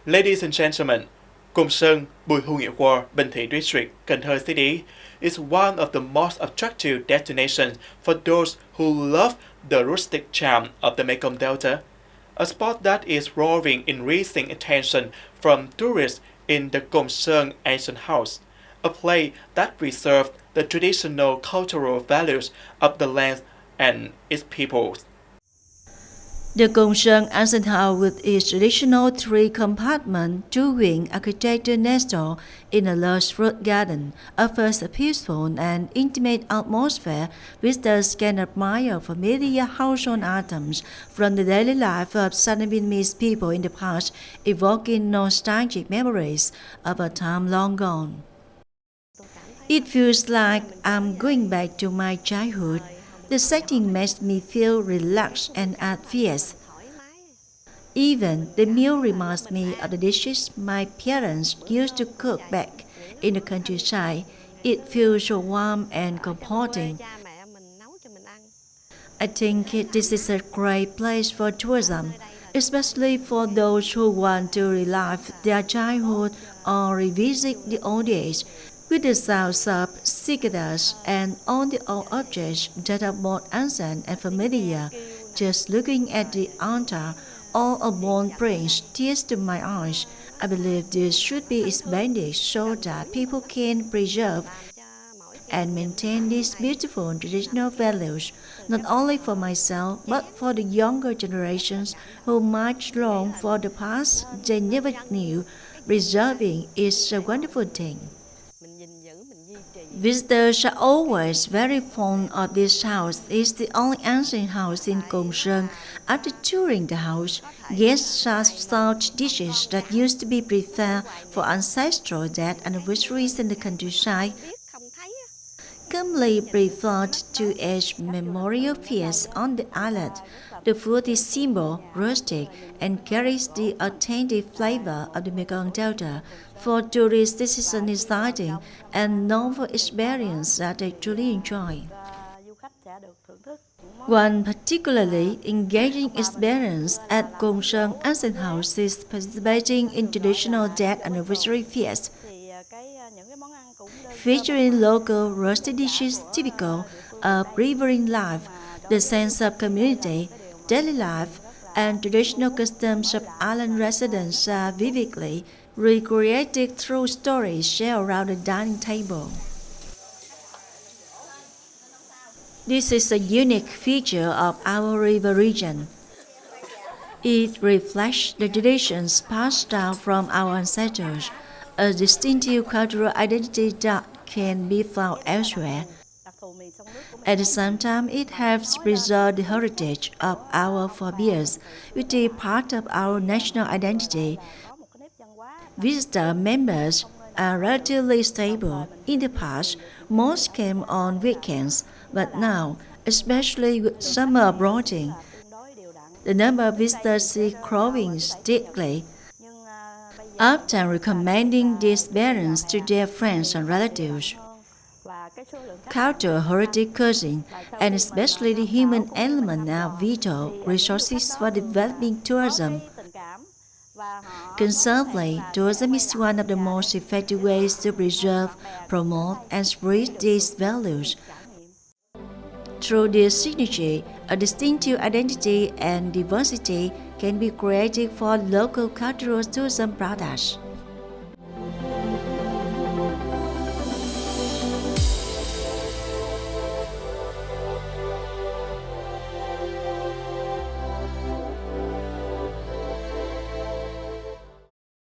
Ladies and gentlemen, Cồn Sơn, Bùi Hữu Nghĩa Ward, Bình Thủy District, Cần Thơ City is one of the most attractive destinations for those who love the rustic charm of the Mekong Delta, a spot that is roaring in recent attention from tourists in the Cồn Sơn Ancient House, a place that preserves the traditional cultural values of the land and its people. The Cồn Sơn Ancient House, with its traditional three-compartment, two-wing architecture nestled in a lush fruit garden, offers a peaceful and intimate atmosphere. Visitors can admire familiar household items from the daily life of Vietnamese people in the past, evoking nostalgic memories of a time long gone. It feels like I'm going back to my childhood. The setting makes me feel relaxed and at peace. Even the meal reminds me of the dishes my parents used to cook back in the countryside. It feels so warm and comforting. I think this is a great place for tourism, especially for those who want to relive their childhood or revisit the old days. With the sounds of cicadas and all the old objects that are both ancient and familiar, just looking at the altar, all upon brings tears to my eyes. I believe this should be expanded so that people can preserve and maintain these beautiful traditional values, not only for myself but for the younger generations who might long for the past they never knew. Preserving is a wonderful thing. Visitors are always very fond of this house. It's the only ancient house in Cồn Sơn. After touring the house, guests are served dishes that used to be prepared for ancestral death anniversaries in the countryside, commonly preferred to age memorial feasts on the island. The food is simple, rustic, and carries the authentic flavor of the Mekong Delta. For tourists, this is an exciting and novel experience that they truly enjoy. One particularly engaging experience at Cồn Sơn Ancient House is participating in traditional death anniversary feast, featuring local rustic dishes typical of riverine life. The sense of community, daily life, and traditional customs of island residents are vividly recreated through stories shared around the dining table. This is a unique feature of our river region. It reflects the traditions passed down from our ancestors, a distinctive cultural identity that can be found elsewhere. At the same time, it helps preserve the heritage of our forebears, which is part of our national identity. Visitor members are relatively stable. In the past, most came on weekends, but now, especially with summer approaching, the number of visitors is growing steadily, often recommending this experience to their friends and relatives. Cultural heritage cuisine, and especially the human element, are vital resources for developing tourism. Conservatively, tourism is one of the most effective ways to preserve, promote, and spread these values. Through this signature, a distinctive identity and diversity can be created for local cultural tourism products.